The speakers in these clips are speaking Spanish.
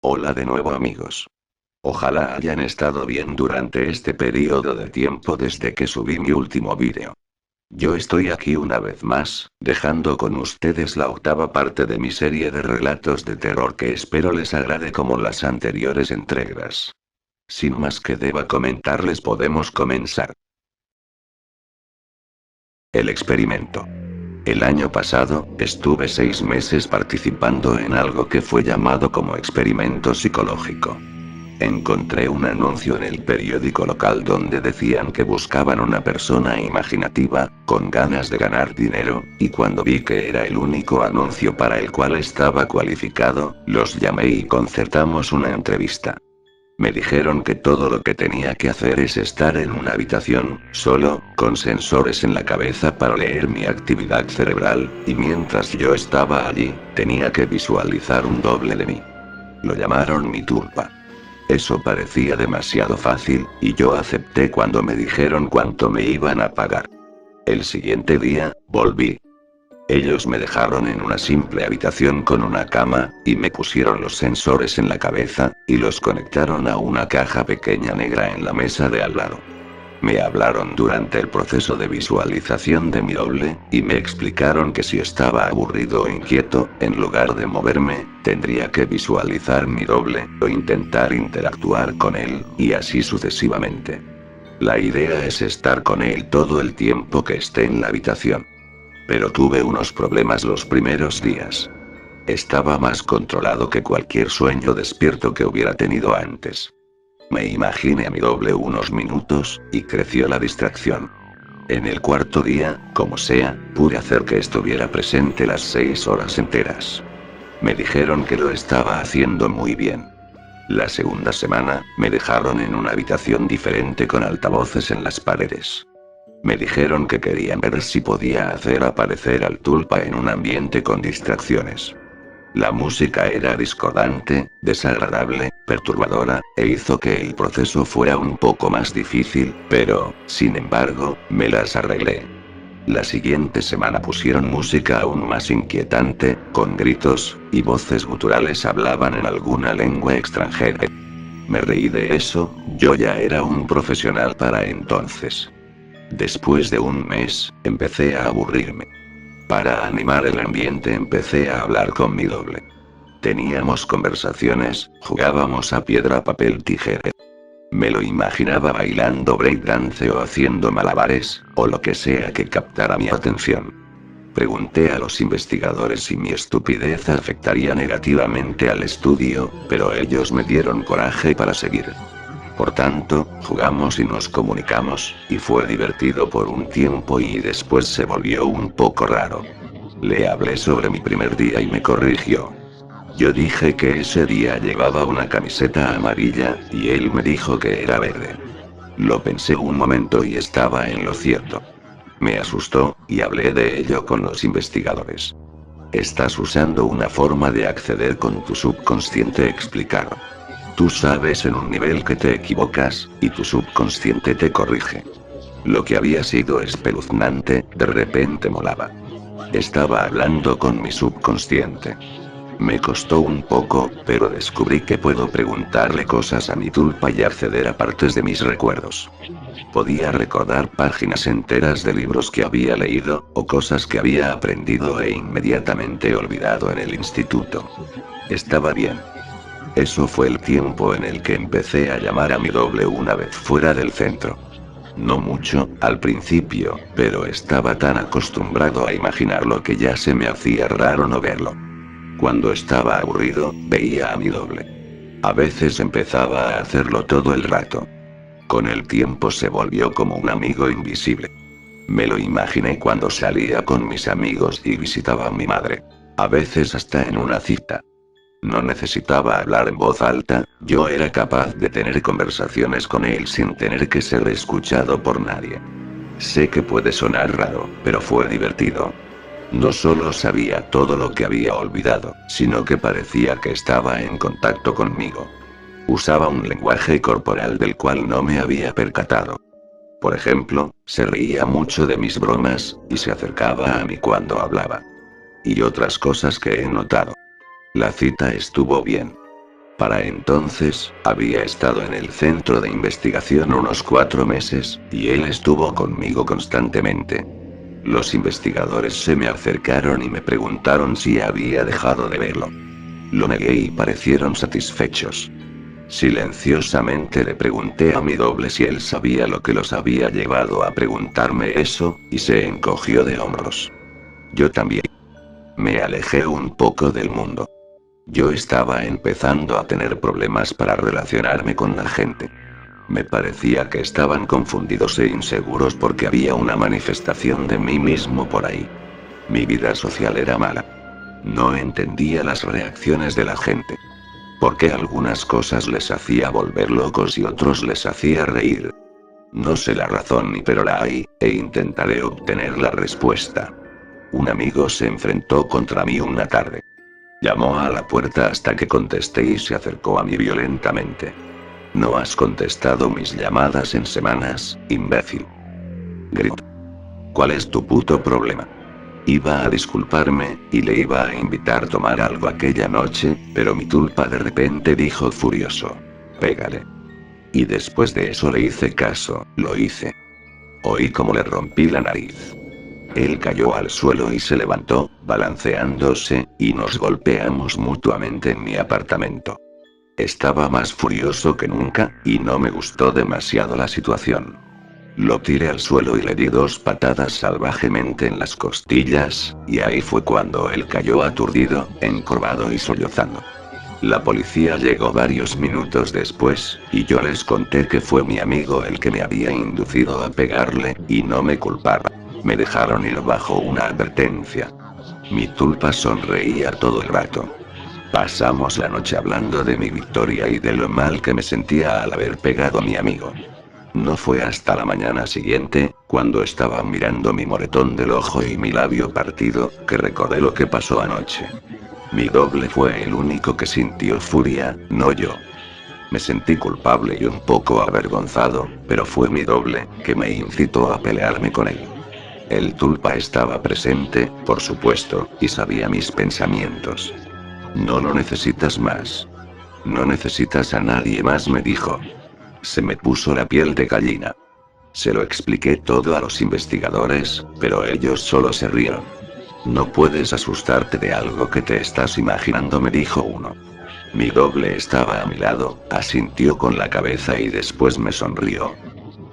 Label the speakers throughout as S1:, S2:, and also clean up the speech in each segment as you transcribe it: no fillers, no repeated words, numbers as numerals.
S1: Hola de nuevo amigos. Ojalá hayan estado bien durante este periodo de tiempo desde que subí mi último vídeo. Yo estoy aquí una vez más, dejando con ustedes la octava parte de mi serie de relatos de terror que espero les agrade como las anteriores entregas. Sin más que deba comentarles podemos comenzar. El experimento. El año pasado, estuve 6 meses participando en algo que fue llamado como experimento psicológico. Encontré un anuncio en el periódico local donde decían que buscaban una persona imaginativa, con ganas de ganar dinero, y cuando vi que era el único anuncio para el cual estaba cualificado, los llamé y concertamos una entrevista. Me dijeron que todo lo que tenía que hacer es estar en una habitación, solo, con sensores en la cabeza para leer mi actividad cerebral, y mientras yo estaba allí, tenía que visualizar un doble de mí. Lo llamaron mi tulpa. Eso parecía demasiado fácil, y yo acepté cuando me dijeron cuánto me iban a pagar. El siguiente día, volví. Ellos me dejaron en una simple habitación con una cama, y me pusieron los sensores en la cabeza, y los conectaron a una caja pequeña negra en la mesa de al lado. Me hablaron durante el proceso de visualización de mi doble, y me explicaron que si estaba aburrido o inquieto, en lugar de moverme, tendría que visualizar mi doble, o intentar interactuar con él, y así sucesivamente. La idea es estar con él todo el tiempo que esté en la habitación. Pero tuve unos problemas los primeros días. Estaba más controlado que cualquier sueño despierto que hubiera tenido antes. Me imaginé a mi doble unos minutos, y creció la distracción. En el cuarto día, como sea, pude hacer que estuviera presente las 6 horas enteras. Me dijeron que lo estaba haciendo muy bien. La segunda semana, me dejaron en una habitación diferente con altavoces en las paredes. Me dijeron que querían ver si podía hacer aparecer al tulpa en un ambiente con distracciones. La música era discordante, desagradable, perturbadora, e hizo que el proceso fuera un poco más difícil, pero, sin embargo, me las arreglé. La siguiente semana pusieron música aún más inquietante, con gritos, y voces guturales hablaban en alguna lengua extranjera. Me reí de eso, yo ya era un profesional para entonces. Después de un mes, empecé a aburrirme. Para animar el ambiente empecé a hablar con mi doble. Teníamos conversaciones, jugábamos a piedra, papel, tijera. Me lo imaginaba bailando breakdance o haciendo malabares, o lo que sea que captara mi atención. Pregunté a los investigadores si mi estupidez afectaría negativamente al estudio, pero ellos me dieron coraje para seguir. Por tanto, jugamos y nos comunicamos, y fue divertido por un tiempo y después se volvió un poco raro. Le hablé sobre mi primer día y me corrigió. Yo dije que ese día llevaba una camiseta amarilla, y él me dijo que era verde. Lo pensé un momento y estaba en lo cierto. Me asustó, y hablé de ello con los investigadores. Estás usando una forma de acceder con tu subconsciente, explicaron. Tú sabes en un nivel que te equivocas, y tu subconsciente te corrige. Lo que había sido espeluznante, de repente molaba. Estaba hablando con mi subconsciente. Me costó un poco, pero descubrí que puedo preguntarle cosas a mi tulpa y acceder a partes de mis recuerdos. Podía recordar páginas enteras de libros que había leído, o cosas que había aprendido e inmediatamente olvidado en el instituto. Estaba bien. Eso fue el tiempo en el que empecé a llamar a mi doble una vez fuera del centro. No mucho, al principio, pero estaba tan acostumbrado a imaginarlo que ya se me hacía raro no verlo. Cuando estaba aburrido, veía a mi doble. A veces empezaba a hacerlo todo el rato. Con el tiempo se volvió como un amigo invisible. Me lo imaginé cuando salía con mis amigos y visitaba a mi madre. A veces hasta en una cita. No necesitaba hablar en voz alta, yo era capaz de tener conversaciones con él sin tener que ser escuchado por nadie. Sé que puede sonar raro, pero fue divertido. No solo sabía todo lo que había olvidado, sino que parecía que estaba en contacto conmigo. Usaba un lenguaje corporal del cual no me había percatado. Por ejemplo, se reía mucho de mis bromas, y se acercaba a mí cuando hablaba. Y otras cosas que he notado. La cita estuvo bien. Para entonces, había estado en el centro de investigación unos 4 meses, y él estuvo conmigo constantemente. Los investigadores se me acercaron y me preguntaron si había dejado de verlo. Lo negué y parecieron satisfechos. Silenciosamente le pregunté a mi doble si él sabía lo que los había llevado a preguntarme eso, y se encogió de hombros. Yo también. Me alejé un poco del mundo. Yo estaba empezando a tener problemas para relacionarme con la gente. Me parecía que estaban confundidos e inseguros porque había una manifestación de mí mismo por ahí. Mi vida social era mala. No entendía las reacciones de la gente. ¿Por qué algunas cosas les hacía volver locos y otros les hacía reír? No sé la razón ni pero la hay, e intentaré obtener la respuesta. Un amigo se enfrentó contra mí una tarde. Llamó a la puerta hasta que contesté y se acercó a mí violentamente. No has contestado mis llamadas en semanas, imbécil. Gritó. ¿Cuál es tu puto problema? Iba a disculparme, y le iba a invitar a tomar algo aquella noche, pero mi tulpa de repente dijo furioso. Pégale. Y después de eso le hice caso, lo hice. Oí como le rompí la nariz. Él cayó al suelo y se levantó, balanceándose, y nos golpeamos mutuamente en mi apartamento. Estaba más furioso que nunca, y no me gustó demasiado la situación. Lo tiré al suelo y le di 2 patadas salvajemente en las costillas, y ahí fue cuando él cayó aturdido, encorvado y sollozando. La policía llegó varios minutos después, y yo les conté que fue mi amigo el que me había inducido a pegarle, y no me culpaba. Me dejaron ir bajo una advertencia. Mi tulpa sonreía todo el rato. Pasamos la noche hablando de mi victoria y de lo mal que me sentía al haber pegado a mi amigo. No fue hasta la mañana siguiente, cuando estaba mirando mi moretón del ojo y mi labio partido, que recordé lo que pasó anoche. Mi doble fue el único que sintió furia, no yo. Me sentí culpable y un poco avergonzado, pero fue mi doble, que me incitó a pelearme con él. El tulpa estaba presente, por supuesto, y sabía mis pensamientos. No lo necesitas más. No necesitas a nadie más, me dijo. Se me puso la piel de gallina. Se lo expliqué todo a los investigadores, pero ellos solo se rieron. No puedes asustarte de algo que te estás imaginando, me dijo uno. Mi doble estaba a mi lado, asintió con la cabeza y después me sonrió.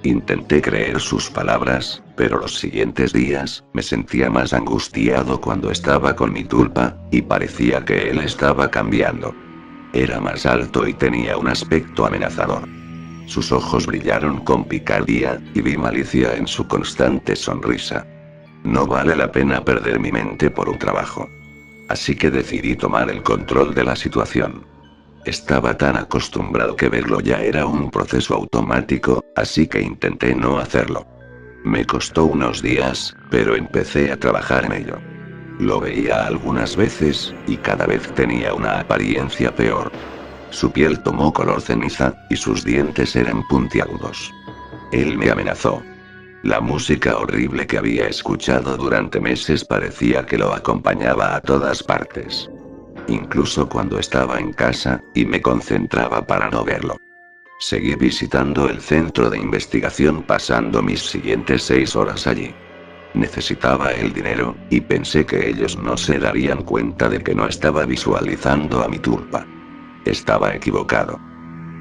S1: Intenté creer sus palabras, pero los siguientes días, me sentía más angustiado cuando estaba con mi tulpa, y parecía que él estaba cambiando. Era más alto y tenía un aspecto amenazador. Sus ojos brillaron con picardía, y vi malicia en su constante sonrisa. No vale la pena perder mi mente por un trabajo. Así que decidí tomar el control de la situación. Estaba tan acostumbrado que verlo ya era un proceso automático, así que intenté no hacerlo. Me costó unos días, pero empecé a trabajar en ello. Lo veía algunas veces, y cada vez tenía una apariencia peor. Su piel tomó color ceniza, y sus dientes eran puntiagudos. Él me amenazó. La música horrible que había escuchado durante meses parecía que lo acompañaba a todas partes. Incluso cuando estaba en casa, y me concentraba para no verlo. Seguí visitando el centro de investigación pasando mis siguientes 6 horas allí. Necesitaba el dinero, y pensé que ellos no se darían cuenta de que no estaba visualizando a mi tulpa. Estaba equivocado.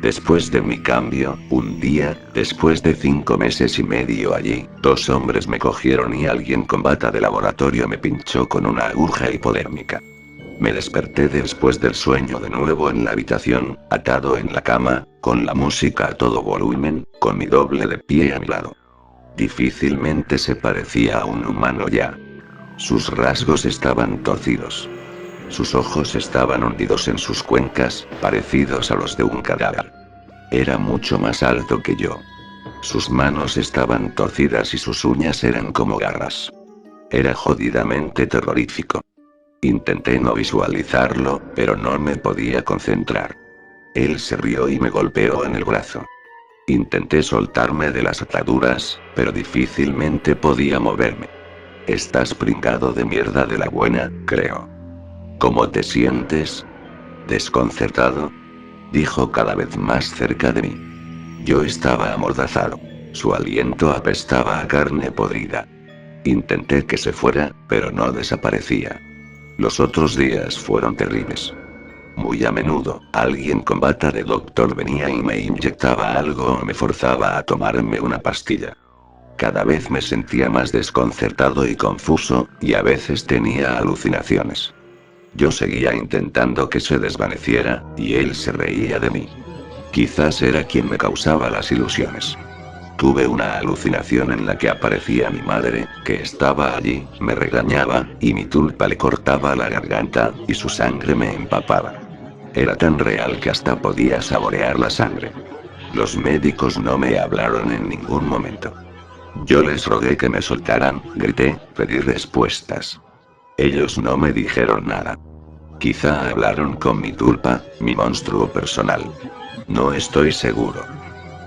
S1: Después de mi cambio, un día, después de 5 meses y medio allí, 2 hombres me cogieron y alguien con bata de laboratorio me pinchó con una aguja hipodérmica. Me desperté después del sueño de nuevo en la habitación, atado en la cama, con la música a todo volumen, con mi doble de pie a mi lado. Difícilmente se parecía a un humano ya. Sus rasgos estaban torcidos. Sus ojos estaban hundidos en sus cuencas, parecidos a los de un cadáver. Era mucho más alto que yo. Sus manos estaban torcidas y sus uñas eran como garras. Era jodidamente terrorífico. Intenté no visualizarlo, pero no me podía concentrar. Él se rió y me golpeó en el brazo. Intenté soltarme de las ataduras, pero difícilmente podía moverme. Estás pringado de mierda de la buena, creo. ¿Cómo te sientes? ¿Desconcertado? dijo cada vez más cerca de mí. Yo estaba amordazado. Su aliento apestaba a carne podrida. Intenté que se fuera, pero no desaparecía. Los otros días fueron terribles. Muy a menudo, alguien con bata de doctor venía y me inyectaba algo o me forzaba a tomarme una pastilla. Cada vez me sentía más desconcertado y confuso, y a veces tenía alucinaciones. Yo seguía intentando que se desvaneciera, y él se reía de mí. Quizás era quien me causaba las ilusiones. Tuve una alucinación en la que aparecía mi madre, que estaba allí, me regañaba, y mi tulpa le cortaba la garganta, y su sangre me empapaba. Era tan real que hasta podía saborear la sangre. Los médicos no me hablaron en ningún momento. Yo les rogué que me soltaran, grité, pedí respuestas. Ellos no me dijeron nada. Quizá hablaron con mi tulpa, mi monstruo personal. No estoy seguro.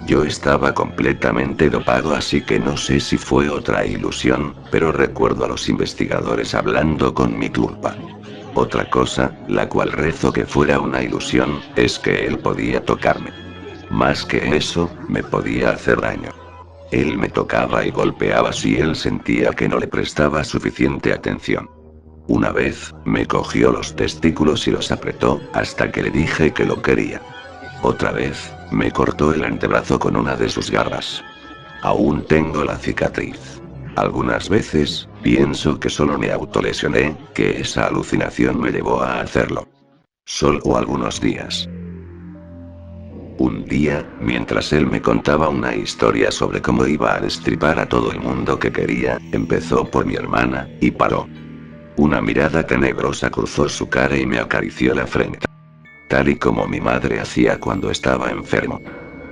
S1: Yo estaba completamente dopado, así que no sé si fue otra ilusión, pero recuerdo a los investigadores hablando con mi tulpa. Otra cosa, la cual rezo que fuera una ilusión, es que él podía tocarme. Más que eso, me podía hacer daño. Él me tocaba y golpeaba si él sentía que no le prestaba suficiente atención. Una vez, me cogió los testículos y los apretó, hasta que le dije que lo quería. Otra vez, me cortó el antebrazo con una de sus garras. Aún tengo la cicatriz. Algunas veces, pienso que solo me autolesioné, que esa alucinación me llevó a hacerlo. Solo algunos días. Un día, mientras él me contaba una historia sobre cómo iba a destripar a todo el mundo que quería, empezó por mi hermana, y paró. Una mirada tenebrosa cruzó su cara y me acarició la frente. Tal y como mi madre hacía cuando estaba enfermo.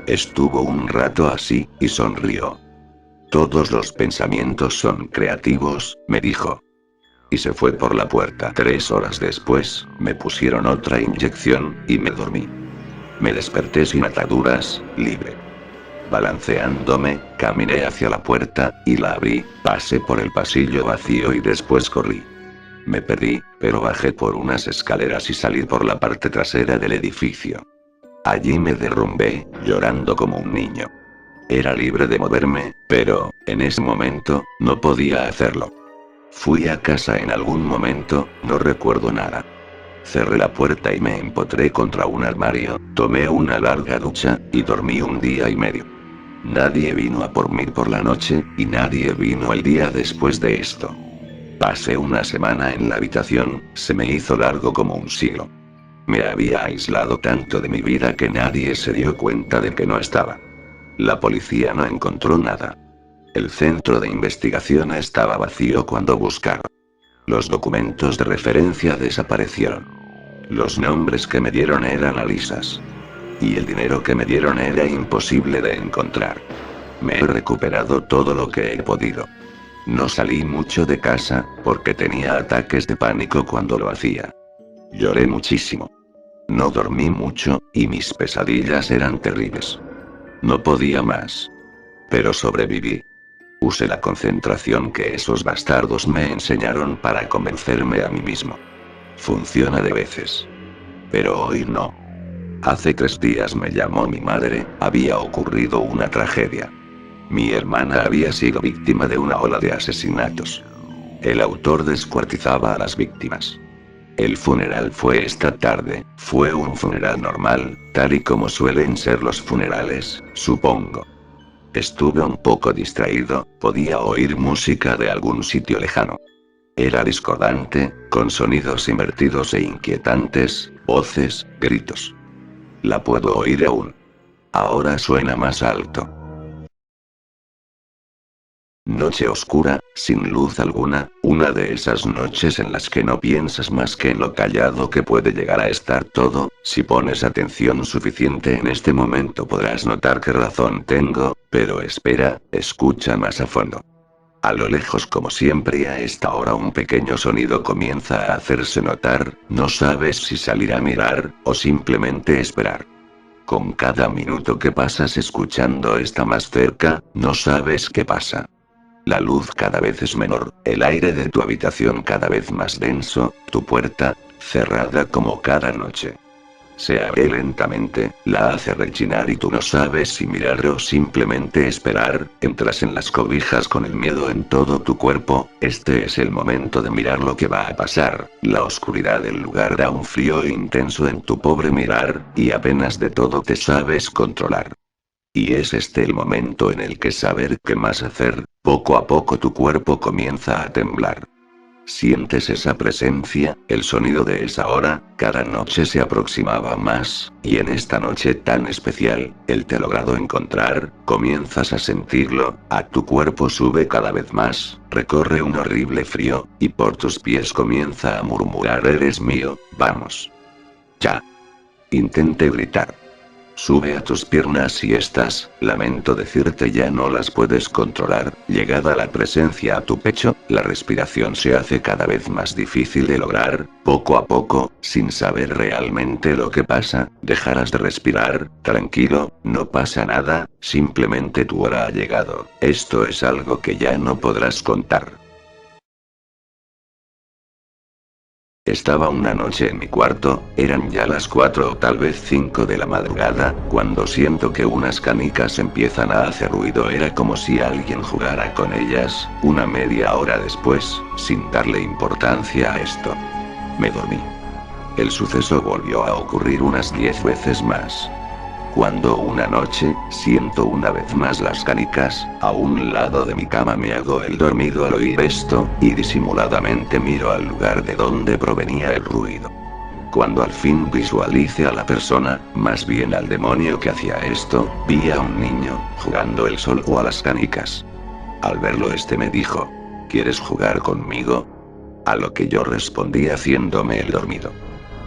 S1: Estuvo un rato así, y sonrió. Todos los pensamientos son creativos, me dijo. Y se fue por la puerta. 3 horas después, me pusieron otra inyección, y me dormí. Me desperté sin ataduras, libre. Balanceándome, caminé hacia la puerta, y la abrí, pasé por el pasillo vacío y después corrí. Me perdí, pero bajé por unas escaleras y salí por la parte trasera del edificio. Allí me derrumbé, llorando como un niño. Era libre de moverme, pero, en ese momento, no podía hacerlo. Fui a casa en algún momento, no recuerdo nada. Cerré la puerta y me empotré contra un armario, tomé una larga ducha, y dormí 1 día y medio. Nadie vino a por mí por la noche, y nadie vino el día después de esto. Pasé una semana en la habitación, se me hizo largo como un siglo. Me había aislado tanto de mi vida que nadie se dio cuenta de que no estaba. La policía no encontró nada. El centro de investigación estaba vacío cuando buscaron. Los documentos de referencia desaparecieron. Los nombres que me dieron eran alisas. Y el dinero que me dieron era imposible de encontrar. Me he recuperado todo lo que he podido. No salí mucho de casa, porque tenía ataques de pánico cuando lo hacía. Lloré muchísimo. No dormí mucho, y mis pesadillas eran terribles. No podía más. Pero sobreviví. Usé la concentración que esos bastardos me enseñaron para convencerme a mí mismo. Funciona de veces. Pero hoy no. Hace 3 días me llamó mi madre, había ocurrido una tragedia. Mi hermana había sido víctima de una ola de asesinatos. El autor descuartizaba a las víctimas. El funeral fue esta tarde, fue un funeral normal, tal y como suelen ser los funerales, supongo. Estuve un poco distraído, podía oír música de algún sitio lejano. Era discordante, con sonidos invertidos e inquietantes, voces, gritos. La puedo oír aún. Ahora suena más alto. Noche oscura, sin luz alguna, una de esas noches en las que no piensas más que en lo callado que puede llegar a estar todo. Si pones atención suficiente en este momento podrás notar qué razón tengo, pero espera, escucha más a fondo. A lo lejos, como siempre a esta hora, un pequeño sonido comienza a hacerse notar, no sabes si salir a mirar, o simplemente esperar. Con cada minuto que pasas escuchando está más cerca, no sabes qué pasa. La luz cada vez es menor, el aire de tu habitación cada vez más denso, tu puerta, cerrada como cada noche. Se abre lentamente, la hace rechinar y tú no sabes si mirar o simplemente esperar. Entras en las cobijas con el miedo en todo tu cuerpo. Este es el momento de mirar lo que va a pasar. La oscuridad del lugar da un frío intenso en tu pobre mirar, y apenas de todo te sabes controlar. Y es este el momento en el que saber qué más hacer. Poco a poco tu cuerpo comienza a temblar. Sientes esa presencia, el sonido de esa hora, cada noche se aproximaba más, y en esta noche tan especial, el te logrado encontrar, comienzas a sentirlo, a tu cuerpo sube cada vez más, recorre un horrible frío, y por tus pies comienza a murmurar eres mío, vamos. Ya. Intente gritar. Sube a tus piernas y estas, lamento decirte ya no las puedes controlar, llegada la presencia a tu pecho, la respiración se hace cada vez más difícil de lograr, poco a poco, sin saber realmente lo que pasa, dejarás de respirar, tranquilo, no pasa nada, simplemente tu hora ha llegado, esto es algo que ya no podrás contar. Estaba una noche en mi cuarto, eran ya las 4 o tal vez 5 de la madrugada, cuando siento que unas canicas empiezan a hacer ruido. Era como si alguien jugara con ellas. Una media hora después, sin darle importancia a esto, me dormí. El suceso volvió a ocurrir unas 10 veces más. Cuando una noche, siento una vez más las canicas, a un lado de mi cama me hago el dormido al oír esto, y disimuladamente miro al lugar de donde provenía el ruido. Cuando al fin visualice a la persona, más bien al demonio que hacía esto, vi a un niño, jugando él solo a las canicas. Al verlo me dijo, ¿quieres jugar conmigo? A lo que yo respondí haciéndome el dormido.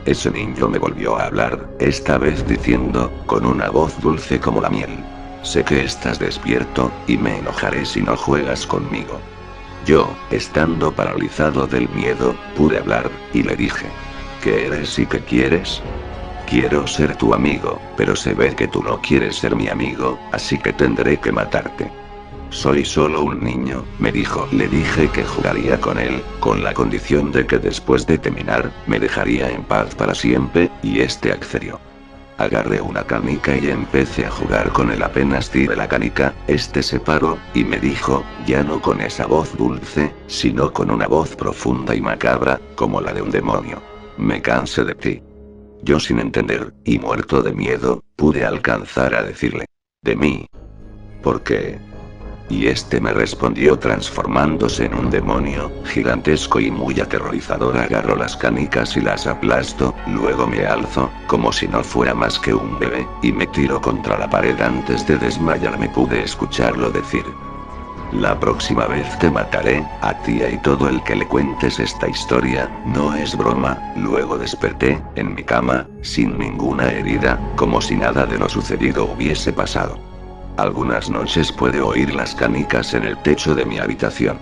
S1: Ese niño me volvió a hablar, esta vez diciendo, con una voz dulce como la miel. Sé que estás despierto, y me enojaré si no juegas conmigo. Yo, estando paralizado del miedo, pude hablar, y le dije. ¿Qué eres y qué quieres? Quiero ser tu amigo, pero se ve que tú no quieres ser mi amigo, así que tendré que matarte. Soy solo un niño, me dijo. Le dije que jugaría con él, con la condición de que después de terminar, me dejaría en paz para siempre, y accedió. Agarré una canica y empecé a jugar con él. Apenas tiré la canica, se paró, y me dijo, ya no con esa voz dulce, sino con una voz profunda y macabra, como la de un demonio. Me cansé de ti. Yo sin entender, y muerto de miedo, pude alcanzar a decirle. ¿De mí? ¿Por qué? Y me respondió transformándose en un demonio, gigantesco y muy aterrorizador. Agarro las canicas y las aplasto, luego me alzo, como si no fuera más que un bebé, y me tiro contra la pared. Antes de desmayarme pude escucharlo decir. La próxima vez te mataré, a ti y todo el que le cuentes esta historia, no es broma. Luego desperté, en mi cama, sin ninguna herida, como si nada de lo sucedido hubiese pasado. Algunas noches puedo oír las canicas en el techo de mi habitación.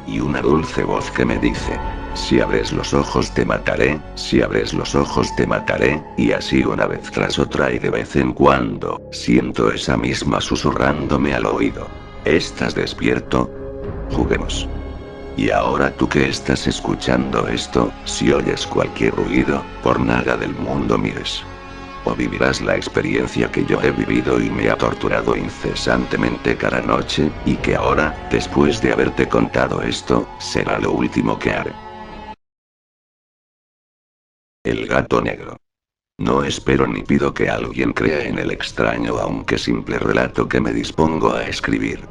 S1: Y una dulce voz que me dice, si abres los ojos te mataré, si abres los ojos te mataré, y así una vez tras otra, y de vez en cuando, siento esa misma susurrándome al oído. ¿Estás despierto? Juguemos. Y ahora tú que estás escuchando esto, si oyes cualquier ruido, por nada del mundo mires. O vivirás la experiencia que yo he vivido y me ha torturado incesantemente cada noche, y que ahora, después de haberte contado esto, será lo último que haré. El gato negro. No espero ni pido que alguien crea en el extraño aunque simple relato que me dispongo a escribir.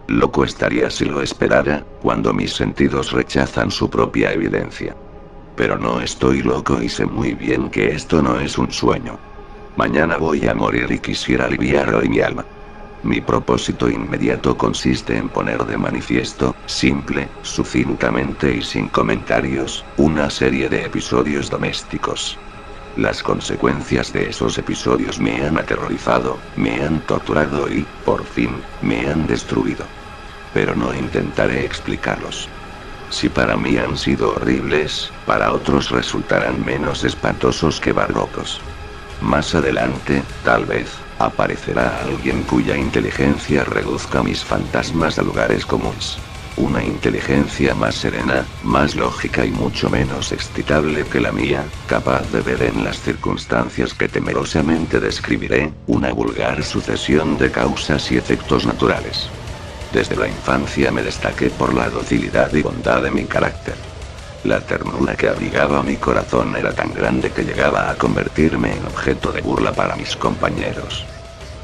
S1: Loco estaría si lo esperara, cuando mis sentidos rechazan su propia evidencia. Pero no estoy loco y sé muy bien que esto no es un sueño. Mañana voy a morir y quisiera aliviar hoy mi alma. Mi propósito inmediato consiste en poner de manifiesto, simple, sucintamente y sin comentarios, una serie de episodios domésticos. Las consecuencias de esos episodios me han aterrorizado, me han torturado y, por fin, me han destruido. Pero no intentaré explicarlos. Si para mí han sido horribles, para otros resultarán menos espantosos que barrocos. Más adelante, tal vez, aparecerá alguien cuya inteligencia reduzca mis fantasmas a lugares comunes. Una inteligencia más serena, más lógica y mucho menos excitable que la mía, capaz de ver en las circunstancias que temerosamente describiré, una vulgar sucesión de causas y efectos naturales. Desde la infancia me destaqué por la docilidad y bondad de mi carácter. La ternura que abrigaba mi corazón era tan grande que llegaba a convertirme en objeto de burla para mis compañeros.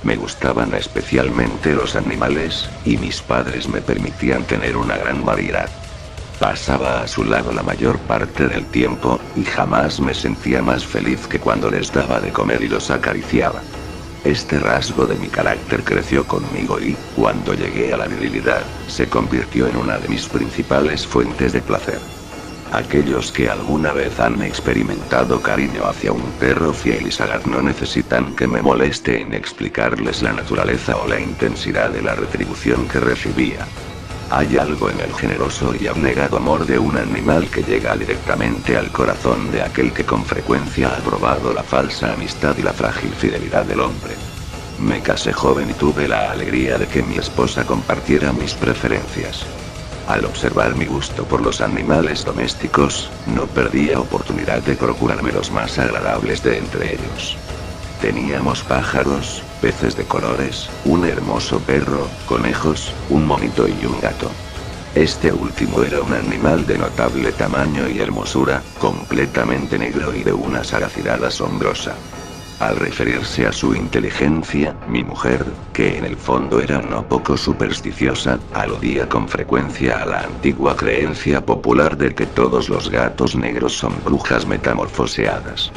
S1: Me gustaban especialmente los animales, y mis padres me permitían tener una gran variedad. Pasaba a su lado la mayor parte del tiempo, y jamás me sentía más feliz que cuando les daba de comer y los acariciaba. Este rasgo de mi carácter creció conmigo y, cuando llegué a la virilidad, se convirtió en una de mis principales fuentes de placer. Aquellos que alguna vez han experimentado cariño hacia un perro fiel y sagaz no necesitan que me moleste en explicarles la naturaleza o la intensidad de la retribución que recibía. Hay algo en el generoso y abnegado amor de un animal que llega directamente al corazón de aquel que con frecuencia ha probado la falsa amistad y la frágil fidelidad del hombre. Me casé joven y tuve la alegría de que mi esposa compartiera mis preferencias. Al observar mi gusto por los animales domésticos, no perdía oportunidad de procurarme los más agradables de entre ellos. Teníamos pájaros, peces de colores, un hermoso perro, conejos, un monito y un gato. Este último era un animal de notable tamaño y hermosura, completamente negro y de una sagacidad asombrosa. Al referirse a su inteligencia, mi mujer, que en el fondo era no poco supersticiosa, aludía con frecuencia a la antigua creencia popular de que todos los gatos negros son brujas metamorfoseadas.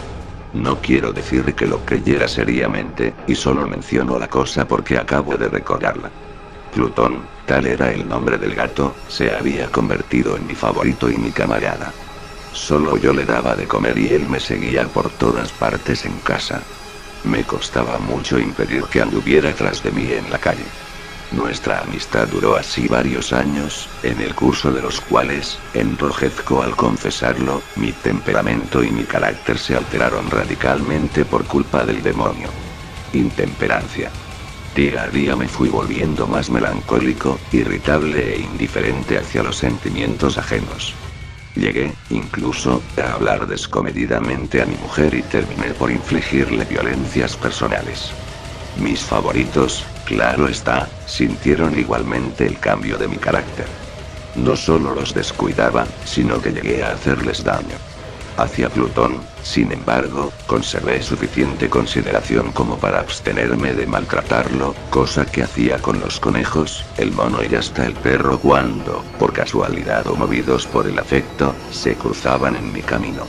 S1: No quiero decir que lo creyera seriamente, y solo menciono la cosa porque acabo de recordarla. Plutón, tal era el nombre del gato, se había convertido en mi favorito y mi camarada. Solo yo le daba de comer y él me seguía por todas partes en casa. Me costaba mucho impedir que anduviera tras de mí en la calle. Nuestra amistad duró así varios años, en el curso de los cuales, enrojezco al confesarlo, mi temperamento y mi carácter se alteraron radicalmente por culpa del demonio. Intemperancia. Día a día me fui volviendo más melancólico, irritable e indiferente hacia los sentimientos ajenos. Llegué, incluso, a hablar descomedidamente a mi mujer y terminé por infligirle violencias personales. Mis favoritos, claro está, sintieron igualmente el cambio de mi carácter. No solo los descuidaba, sino que llegué a hacerles daño. Hacia Plutón, sin embargo, conservé suficiente consideración como para abstenerme de maltratarlo, cosa que hacía con los conejos, el mono y hasta el perro cuando, por casualidad o movidos por el afecto, se cruzaban en mi camino.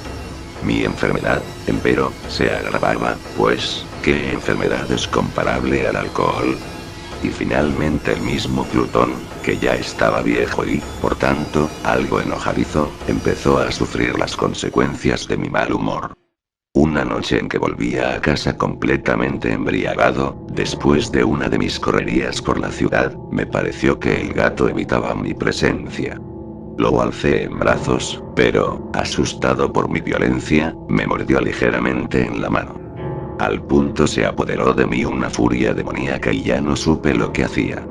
S1: Mi enfermedad, empero, se agravaba, pues, ¿qué enfermedad es comparable al alcohol? Y finalmente el mismo Plutón, que ya estaba viejo y, por tanto, algo enojadizo, empezó a sufrir las consecuencias de mi mal humor. Una noche en que volvía a casa completamente embriagado, después de una de mis correrías por la ciudad, me pareció que el gato evitaba mi presencia. Lo alcé en brazos, pero, asustado por mi violencia, me mordió ligeramente en la mano. Al punto se apoderó de mí una furia demoníaca y ya no supe lo que hacía.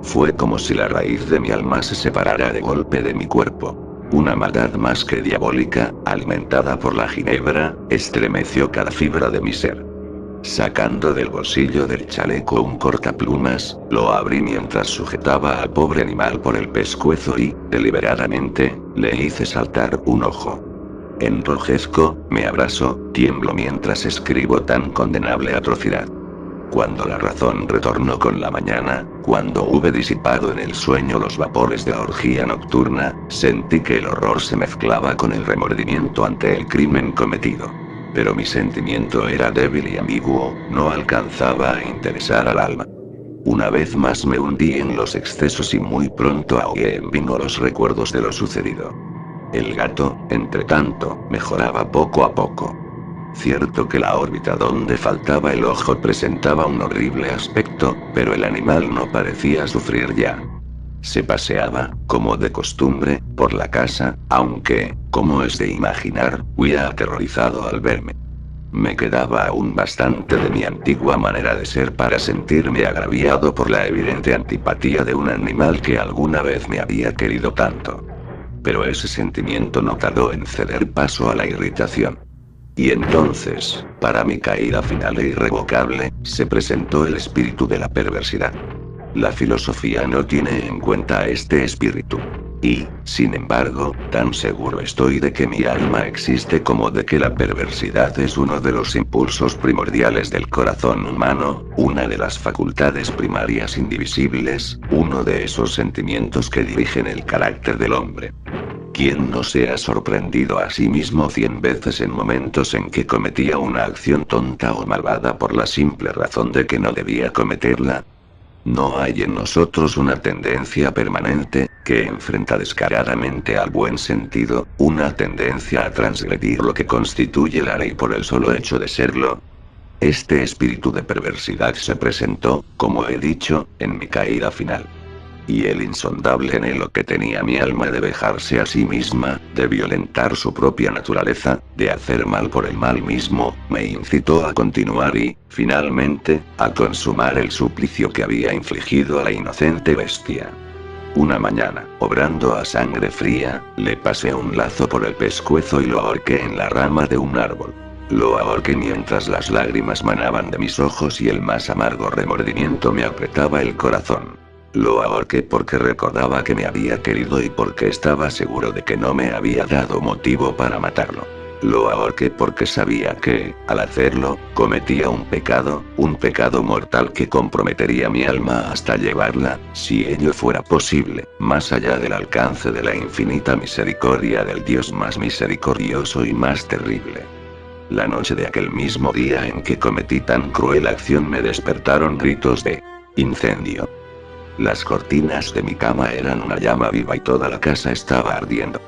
S1: Fue como si la raíz de mi alma se separara de golpe de mi cuerpo. Una maldad más que diabólica, alimentada por la ginebra, estremeció cada fibra de mi ser. Sacando del bolsillo del chaleco un cortaplumas, lo abrí mientras sujetaba al pobre animal por el pescuezo y, deliberadamente, le hice saltar un ojo. Enrojezco, me abraso, tiemblo mientras escribo tan condenable atrocidad. Cuando la razón retornó con la mañana, cuando hube disipado en el sueño los vapores de la orgía nocturna, sentí que el horror se mezclaba con el remordimiento ante el crimen cometido. Pero mi sentimiento era débil y ambiguo, no alcanzaba a interesar al alma. Una vez más me hundí en los excesos y muy pronto ahogué en vino los recuerdos de lo sucedido. El gato, entretanto, mejoraba poco a poco. Cierto que la órbita donde faltaba el ojo presentaba un horrible aspecto, pero el animal no parecía sufrir ya. Se paseaba, como de costumbre, por la casa, aunque, como es de imaginar, huía aterrorizado al verme. Me quedaba aún bastante de mi antigua manera de ser para sentirme agraviado por la evidente antipatía de un animal que alguna vez me había querido tanto. Pero ese sentimiento no tardó en ceder paso a la irritación. Y entonces, para mi caída final e irrevocable, se presentó el espíritu de la perversidad. La filosofía no tiene en cuenta este espíritu. Y, sin embargo, tan seguro estoy de que mi alma existe como de que la perversidad es uno de los impulsos primordiales del corazón humano, una de las facultades primarias indivisibles, uno de esos sentimientos que dirigen el carácter del hombre. ¿Quién no se ha sorprendido a sí mismo 100 veces en momentos en que cometía una acción tonta o malvada por la simple razón de que no debía cometerla? ¿No hay en nosotros una tendencia permanente, que enfrenta descaradamente al buen sentido, una tendencia a transgredir lo que constituye la ley por el solo hecho de serlo? Este espíritu de perversidad se presentó, como he dicho, en mi caída final. Y el insondable anhelo que tenía mi alma de vejarse a sí misma, de violentar su propia naturaleza, de hacer mal por el mal mismo, me incitó a continuar y, finalmente, a consumar el suplicio que había infligido a la inocente bestia. Una mañana, obrando a sangre fría, le pasé un lazo por el pescuezo y lo ahorqué en la rama de un árbol. Lo ahorqué mientras las lágrimas manaban de mis ojos y el más amargo remordimiento me apretaba el corazón. Lo ahorqué porque recordaba que me había querido y porque estaba seguro de que no me había dado motivo para matarlo. Lo ahorqué porque sabía que, al hacerlo, cometía un pecado mortal que comprometería mi alma hasta llevarla, si ello fuera posible, más allá del alcance de la infinita misericordia del Dios más misericordioso y más terrible. La noche de aquel mismo día en que cometí tan cruel acción me despertaron gritos de incendio. Las cortinas de mi cama eran una llama viva y toda la casa estaba ardiendo.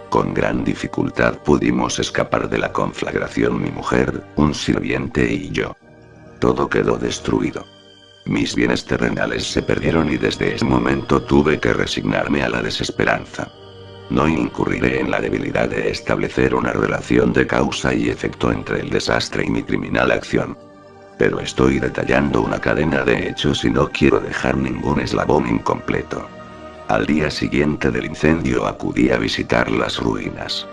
S1: Con gran dificultad pudimos escapar de la conflagración mi mujer, un sirviente y yo. Todo quedó destruido. Mis bienes terrenales se perdieron y desde ese momento tuve que resignarme a la desesperanza. No incurriré en la debilidad de establecer una relación de causa y efecto entre el desastre y mi criminal acción. Pero estoy detallando una cadena de hechos y no quiero dejar ningún eslabón incompleto. Al día siguiente del incendio acudí a visitar las ruinas.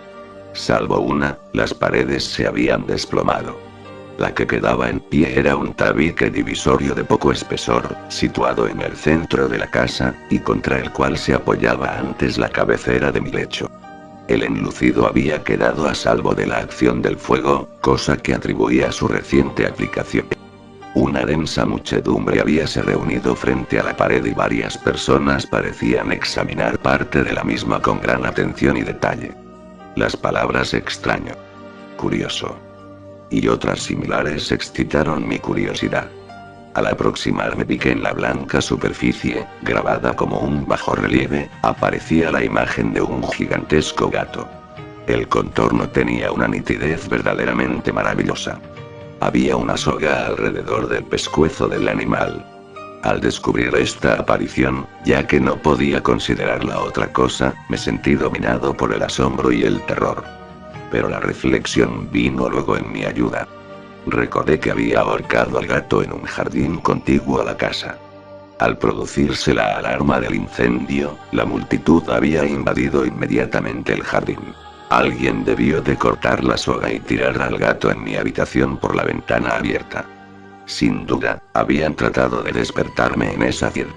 S1: Salvo una, las paredes se habían desplomado. La que quedaba en pie era un tabique divisorio de poco espesor, situado en el centro de la casa, y contra el cual se apoyaba antes la cabecera de mi lecho. El enlucido había quedado a salvo de la acción del fuego, cosa que atribuía a su reciente aplicación. Una densa muchedumbre habíase reunido frente a la pared y varias personas parecían examinar parte de la misma con gran atención y detalle. Las palabras extraño, curioso y otras similares excitaron mi curiosidad. Al aproximarme vi que en la blanca superficie, grabada como un bajorrelieve, aparecía la imagen de un gigantesco gato. El contorno tenía una nitidez verdaderamente maravillosa. Había una soga alrededor del pescuezo del animal. Al descubrir esta aparición, ya que no podía considerarla otra cosa, me sentí dominado por el asombro y el terror. Pero la reflexión vino luego en mi ayuda. Recordé que había ahorcado al gato en un jardín contiguo a la casa. Al producirse la alarma del incendio, la multitud había invadido inmediatamente el jardín. Alguien debió de cortar la soga y tirar al gato en mi habitación por la ventana abierta. Sin duda, habían tratado de despertarme en esa fiel.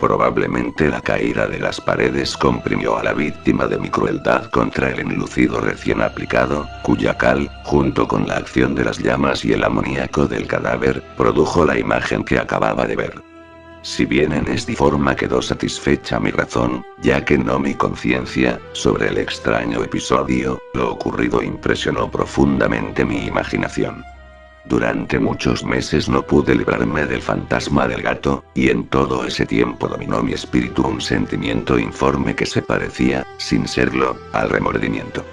S1: Probablemente la caída de las paredes comprimió a la víctima de mi crueldad contra el enlucido recién aplicado, cuya cal, junto con la acción de las llamas y el amoníaco del cadáver, produjo la imagen que acababa de ver. Si bien en esta forma quedó satisfecha mi razón, ya que no mi conciencia, sobre el extraño episodio, lo ocurrido impresionó profundamente mi imaginación. Durante muchos meses no pude librarme del fantasma del gato, y en todo ese tiempo dominó mi espíritu un sentimiento informe que se parecía, sin serlo, al remordimiento.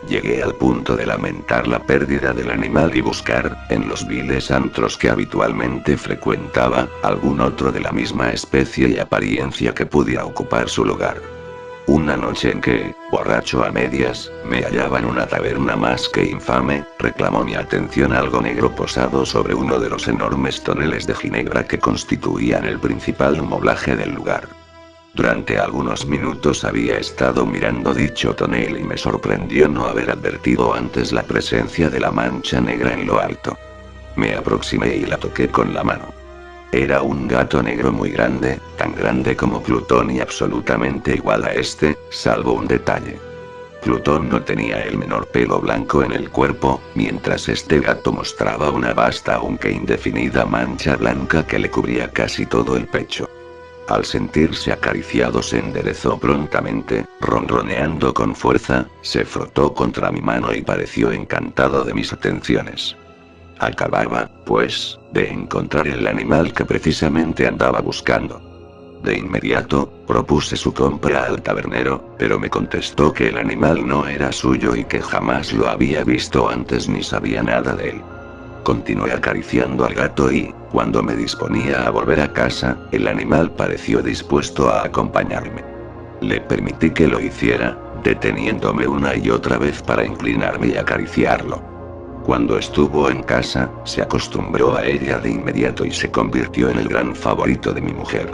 S1: Llegué al punto de lamentar la pérdida del animal y buscar, en los viles antros que habitualmente frecuentaba, algún otro de la misma especie y apariencia que pudiera ocupar su lugar. Una noche en que, borracho a medias, me hallaba en una taberna más que infame, reclamó mi atención algo negro posado sobre uno de los enormes toneles de ginebra que constituían el principal moblaje del lugar. Durante algunos minutos había estado mirando dicho tonel y me sorprendió no haber advertido antes la presencia de la mancha negra en lo alto. Me aproximé y la toqué con la mano. Era un gato negro muy grande, tan grande como Plutón y absolutamente igual a este, salvo un detalle. Plutón no tenía el menor pelo blanco en el cuerpo, mientras este gato mostraba una vasta aunque indefinida mancha blanca que le cubría casi todo el pecho. Al sentirse acariciado se enderezó prontamente, ronroneando con fuerza, se frotó contra mi mano y pareció encantado de mis atenciones. Acababa, pues, de encontrar el animal que precisamente andaba buscando. De inmediato, propuse su compra al tabernero, pero me contestó que el animal no era suyo y que jamás lo había visto antes ni sabía nada de él. Continué acariciando al gato y, cuando me disponía a volver a casa, el animal pareció dispuesto a acompañarme. Le permití que lo hiciera, deteniéndome una y otra vez para inclinarme y acariciarlo. Cuando estuvo en casa, se acostumbró a ella de inmediato y se convirtió en el gran favorito de mi mujer.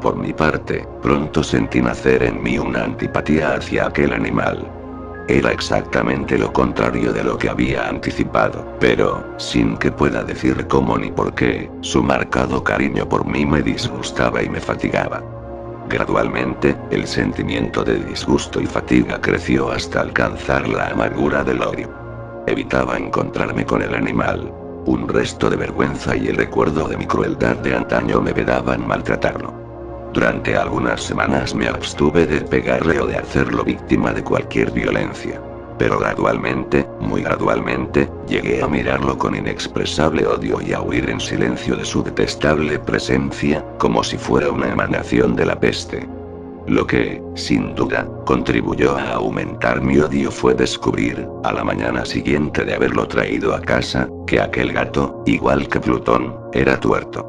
S1: Por mi parte, pronto sentí nacer en mí una antipatía hacia aquel animal. Era exactamente lo contrario de lo que había anticipado, pero, sin que pueda decir cómo ni por qué, su marcado cariño por mí me disgustaba y me fatigaba. Gradualmente, el sentimiento de disgusto y fatiga creció hasta alcanzar la amargura del odio. Evitaba encontrarme con el animal. Un resto de vergüenza y el recuerdo de mi crueldad de antaño me vedaban maltratarlo. Durante algunas semanas me abstuve de pegarle o de hacerlo víctima de cualquier violencia. Pero gradualmente, muy gradualmente, llegué a mirarlo con inexpresable odio y a huir en silencio de su detestable presencia, como si fuera una emanación de la peste. Lo que, sin duda, contribuyó a aumentar mi odio fue descubrir, a la mañana siguiente de haberlo traído a casa, que aquel gato, igual que Plutón, era tuerto.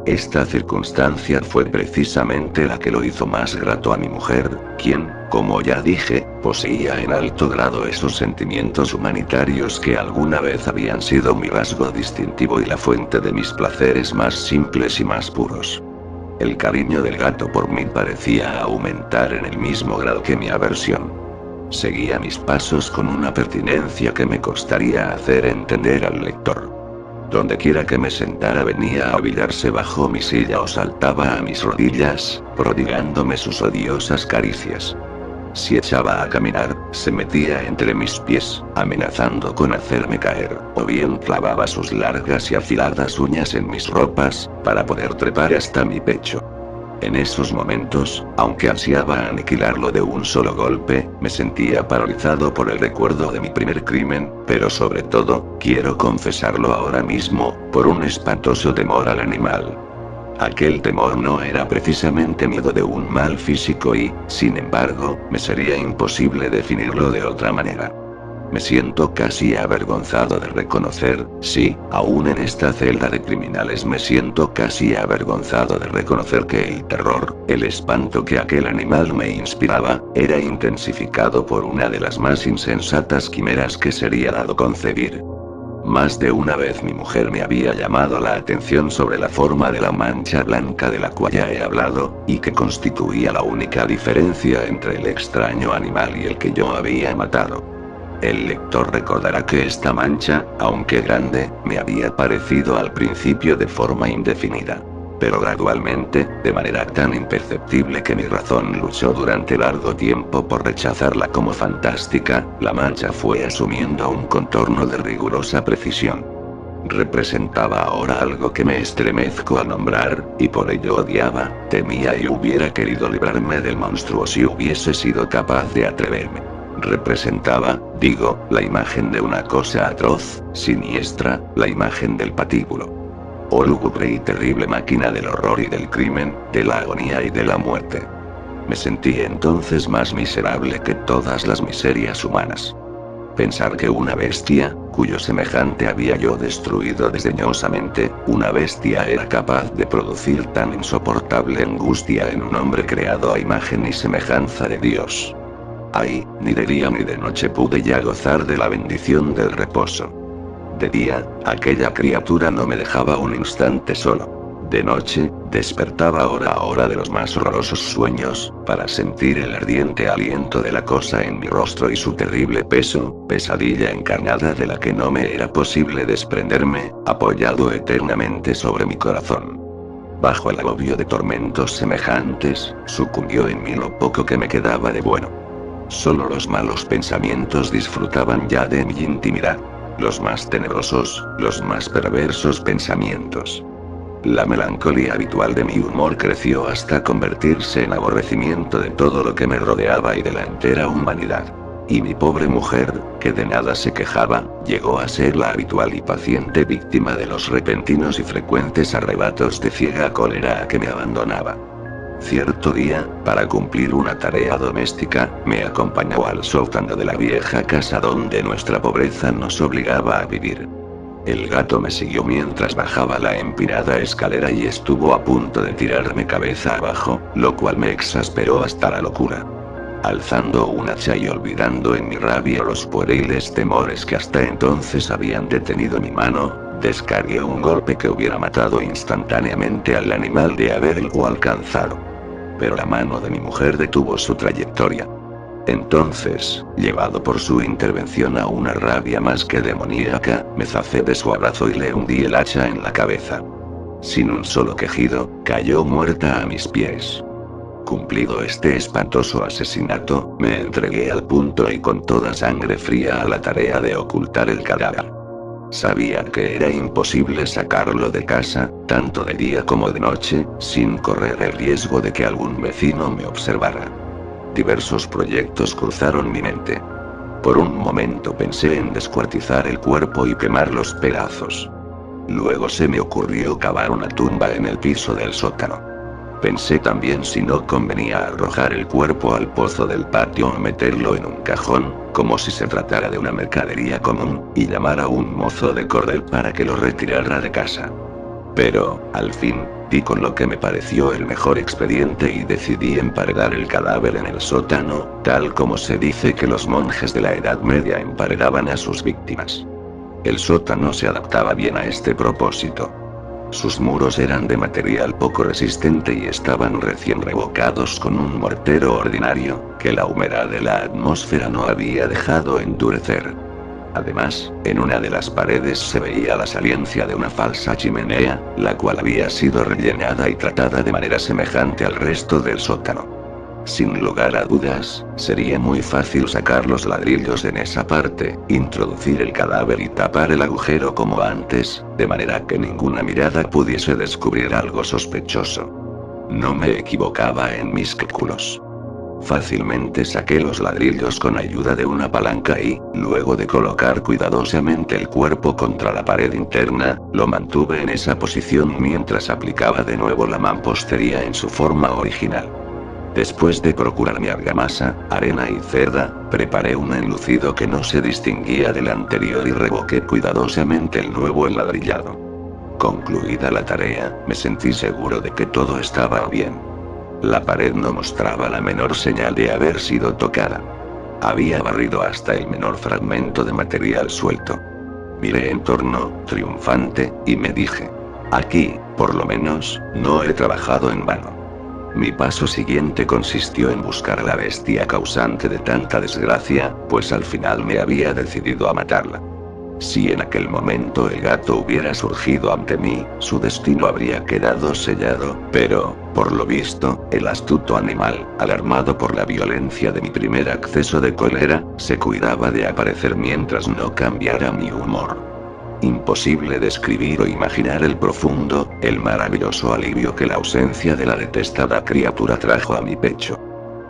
S1: Esta circunstancia fue precisamente la que lo hizo más grato a mi mujer, quien, como ya dije, poseía en alto grado esos sentimientos humanitarios que alguna vez habían sido mi rasgo distintivo y la fuente de mis placeres más simples y más puros. El cariño del gato por mí parecía aumentar en el mismo grado que mi aversión. Seguía mis pasos con una pertinencia que me costaría hacer entender al lector. Donde quiera que me sentara venía a ovillarse bajo mi silla o saltaba a mis rodillas, prodigándome sus odiosas caricias. Si echaba a caminar, se metía entre mis pies, amenazando con hacerme caer, o bien clavaba sus largas y afiladas uñas en mis ropas, para poder trepar hasta mi pecho. En esos momentos, aunque ansiaba aniquilarlo de un solo golpe, me sentía paralizado por el recuerdo de mi primer crimen, pero sobre todo, quiero confesarlo ahora mismo, por un espantoso temor al animal. Aquel temor no era precisamente miedo de un mal físico y, sin embargo, me sería imposible definirlo de otra manera. Me siento casi avergonzado de reconocer, sí, aún en esta celda de criminales me siento casi avergonzado de reconocer que el terror, el espanto que aquel animal me inspiraba, era intensificado por una de las más insensatas quimeras que sería dado concebir. Más de una vez mi mujer me había llamado la atención sobre la forma de la mancha blanca de la cual ya he hablado, y que constituía la única diferencia entre el extraño animal y el que yo había matado. El lector recordará que esta mancha, aunque grande, me había parecido al principio de forma indefinida. Pero gradualmente, de manera tan imperceptible que mi razón luchó durante largo tiempo por rechazarla como fantástica, la mancha fue asumiendo un contorno de rigurosa precisión. Representaba ahora algo que me estremezco al nombrar, y por ello odiaba, temía y hubiera querido librarme del monstruo si hubiese sido capaz de atreverme. Representaba, digo, la imagen de una cosa atroz, siniestra, la imagen del patíbulo. Oh lúgubre y terrible máquina del horror y del crimen, de la agonía y de la muerte. Me sentí entonces más miserable que todas las miserias humanas. Pensar que una bestia, cuyo semejante había yo destruido desdeñosamente, una bestia era capaz de producir tan insoportable angustia en un hombre creado a imagen y semejanza de Dios. Ay, ni de día ni de noche pude ya gozar de la bendición del reposo. De día, aquella criatura no me dejaba un instante solo. De noche, despertaba hora a hora de los más horrorosos sueños, para sentir el ardiente aliento de la cosa en mi rostro y su terrible peso, pesadilla encarnada de la que no me era posible desprenderme, apoyado eternamente sobre mi corazón. Bajo el agobio de tormentos semejantes, sucumbió en mí lo poco que me quedaba de bueno. Solo los malos pensamientos disfrutaban ya de mi intimidad. Los más tenebrosos, los más perversos pensamientos. La melancolía habitual de mi humor creció hasta convertirse en aborrecimiento de todo lo que me rodeaba y de la entera humanidad. Y mi pobre mujer, que de nada se quejaba, llegó a ser la habitual y paciente víctima de los repentinos y frecuentes arrebatos de ciega cólera a que me abandonaba. Cierto día, para cumplir una tarea doméstica, me acompañó al sótano de la vieja casa donde nuestra pobreza nos obligaba a vivir. El gato me siguió mientras bajaba la empinada escalera y estuvo a punto de tirarme cabeza abajo, lo cual me exasperó hasta la locura. Alzando un hacha y olvidando en mi rabia los pueriles temores que hasta entonces habían detenido mi mano, descargué un golpe que hubiera matado instantáneamente al animal de haberlo alcanzado. Pero la mano de mi mujer detuvo su trayectoria. Entonces, llevado por su intervención a una rabia más que demoníaca, me zafé de su abrazo y le hundí el hacha en la cabeza. Sin un solo quejido, cayó muerta a mis pies. Cumplido este espantoso asesinato, me entregué al punto y con toda sangre fría a la tarea de ocultar el cadáver. Sabía que era imposible sacarlo de casa, tanto de día como de noche, sin correr el riesgo de que algún vecino me observara. Diversos proyectos cruzaron mi mente. Por un momento pensé en descuartizar el cuerpo y quemar los pedazos. Luego se me ocurrió cavar una tumba en el piso del sótano. Pensé también si no convenía arrojar el cuerpo al pozo del patio o meterlo en un cajón, como si se tratara de una mercadería común, y llamar a un mozo de cordel para que lo retirara de casa. Pero, al fin, di con lo que me pareció el mejor expediente y decidí emparedar el cadáver en el sótano, tal como se dice que los monjes de la Edad Media emparedaban a sus víctimas. El sótano se adaptaba bien a este propósito. Sus muros eran de material poco resistente y estaban recién revocados con un mortero ordinario, que la humedad de la atmósfera no había dejado endurecer. Además, en una de las paredes se veía la saliencia de una falsa chimenea, la cual había sido rellenada y tratada de manera semejante al resto del sótano. Sin lugar a dudas, sería muy fácil sacar los ladrillos en esa parte, introducir el cadáver y tapar el agujero como antes, de manera que ninguna mirada pudiese descubrir algo sospechoso. No me equivocaba en mis cálculos. Fácilmente saqué los ladrillos con ayuda de una palanca y, luego de colocar cuidadosamente el cuerpo contra la pared interna, lo mantuve en esa posición mientras aplicaba de nuevo la mampostería en su forma original. Después de procurar mi argamasa, arena y cerda, preparé un enlucido que no se distinguía del anterior y revoqué cuidadosamente el nuevo enladrillado. Concluida la tarea, me sentí seguro de que todo estaba bien. La pared no mostraba la menor señal de haber sido tocada. Había barrido hasta el menor fragmento de material suelto. Miré en torno, triunfante, y me dije: aquí, por lo menos, no he trabajado en vano. Mi paso siguiente consistió en buscar a la bestia causante de tanta desgracia, pues al final me había decidido a matarla. Si en aquel momento el gato hubiera surgido ante mí, su destino habría quedado sellado, pero, por lo visto, el astuto animal, alarmado por la violencia de mi primer acceso de cólera, se cuidaba de aparecer mientras no cambiara mi humor. Imposible describir o imaginar el profundo, el maravilloso alivio que la ausencia de la detestada criatura trajo a mi pecho.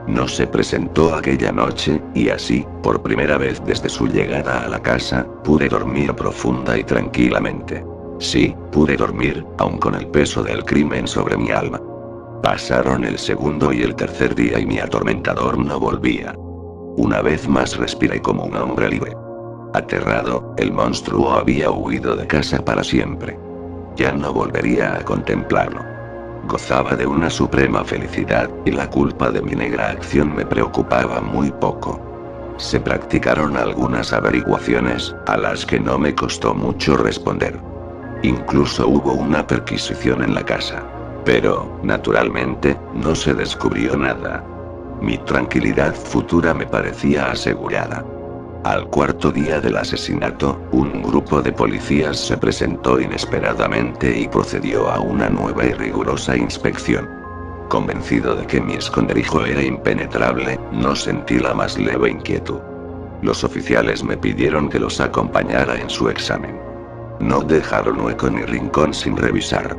S1: No se presentó aquella noche, y así, por primera vez desde su llegada a la casa, pude dormir profunda y tranquilamente. Sí, pude dormir, aun con el peso del crimen sobre mi alma. Pasaron el segundo y el tercer día y mi atormentador no volvía. Una vez más respiré como un hombre libre. Aterrado, el monstruo había huido de casa para siempre. Ya no volvería a contemplarlo. Gozaba de una suprema felicidad, y la culpa de mi negra acción me preocupaba muy poco. Se practicaron algunas averiguaciones, a las que no me costó mucho responder. Incluso hubo una perquisición en la casa. Pero, naturalmente, no se descubrió nada. Mi tranquilidad futura me parecía asegurada. Al cuarto día del asesinato, un grupo de policías se presentó inesperadamente y procedió a una nueva y rigurosa inspección. Convencido de que mi esconderijo era impenetrable, no sentí la más leve inquietud. Los oficiales me pidieron que los acompañara en su examen. No dejaron hueco ni rincón sin revisar.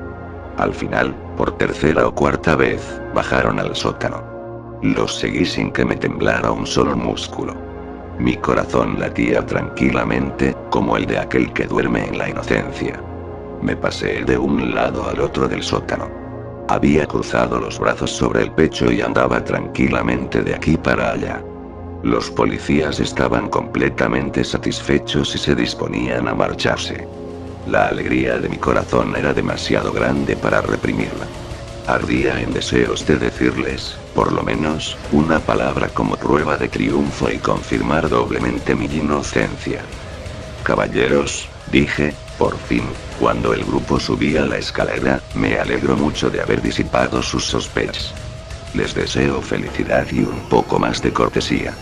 S1: Al final, por tercera o cuarta vez, bajaron al sótano. Los seguí sin que me temblara un solo músculo. Mi corazón latía tranquilamente, como el de aquel que duerme en la inocencia. Me pasé de un lado al otro del sótano. Había cruzado los brazos sobre el pecho y andaba tranquilamente de aquí para allá. Los policías estaban completamente satisfechos y se disponían a marcharse. La alegría de mi corazón era demasiado grande para reprimirla. Ardía en deseos de decirles, por lo menos, una palabra como prueba de triunfo y confirmar doblemente mi inocencia. Caballeros, dije, por fin, cuando el grupo subía la escalera, me alegro mucho de haber disipado sus sospechas. Les deseo felicidad y un poco más de cortesía.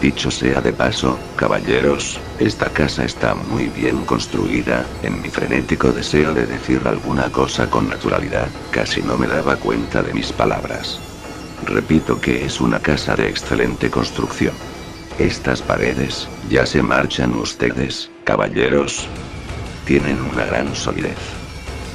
S1: Dicho sea de paso, caballeros, esta casa está muy bien construida. En mi frenético deseo de decir alguna cosa con naturalidad, casi no me daba cuenta de mis palabras. Repito que es una casa de excelente construcción. Estas paredes, ya se marchan ustedes, caballeros. Tienen una gran solidez.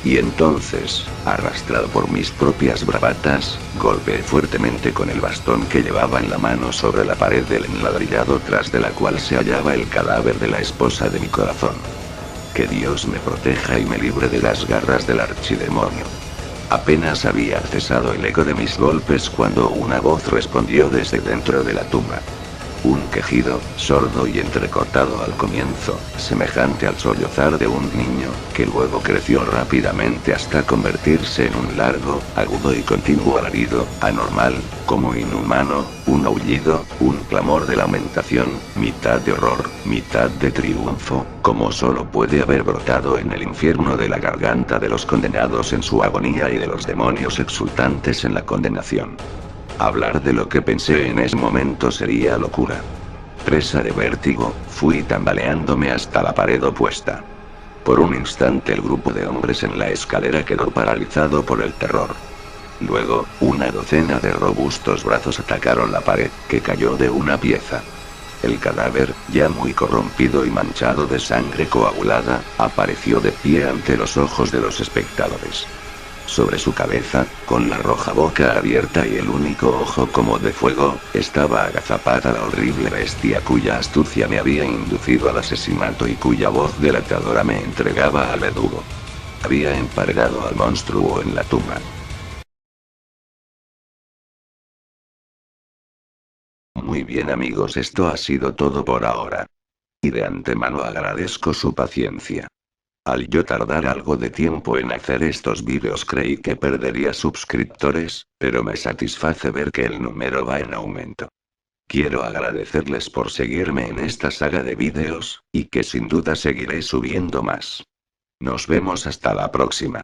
S1: Y entonces, arrastrado por mis propias bravatas, golpeé fuertemente con el bastón que llevaba en la mano sobre la pared del enladrillado tras de la cual se hallaba el cadáver de la esposa de mi corazón. Que Dios me proteja y me libre de las garras del archidemonio. Apenas había cesado el eco de mis golpes cuando una voz respondió desde dentro de la tumba. Un quejido, sordo y entrecortado al comienzo, semejante al sollozar de un niño, que luego creció rápidamente hasta convertirse en un largo, agudo y continuo alarido, anormal, como inhumano, un aullido, un clamor de lamentación, mitad de horror, mitad de triunfo, como solo puede haber brotado en el infierno de la garganta de los condenados en su agonía y de los demonios exultantes en la condenación. Hablar de lo que pensé en ese momento sería locura. Presa de vértigo, fui tambaleándome hasta la pared opuesta. Por un instante el grupo de hombres en la escalera quedó paralizado por el terror. Luego, una docena de robustos brazos atacaron la pared, que cayó de una pieza. El cadáver, ya muy corrompido y manchado de sangre coagulada, apareció de pie ante los ojos de los espectadores. Sobre su cabeza, con la roja boca abierta y el único ojo como de fuego, estaba agazapada la horrible bestia cuya astucia me había inducido al asesinato y cuya voz delatadora me entregaba al verdugo. Había emparedado al monstruo en la tumba. Muy bien amigos, esto ha sido todo por ahora. Y de antemano agradezco su paciencia. Al yo tardar algo de tiempo en hacer estos vídeos creí que perdería suscriptores, pero me satisface ver que el número va en aumento. Quiero agradecerles por seguirme en esta saga de vídeos, y que sin duda seguiré subiendo más. Nos vemos hasta la próxima.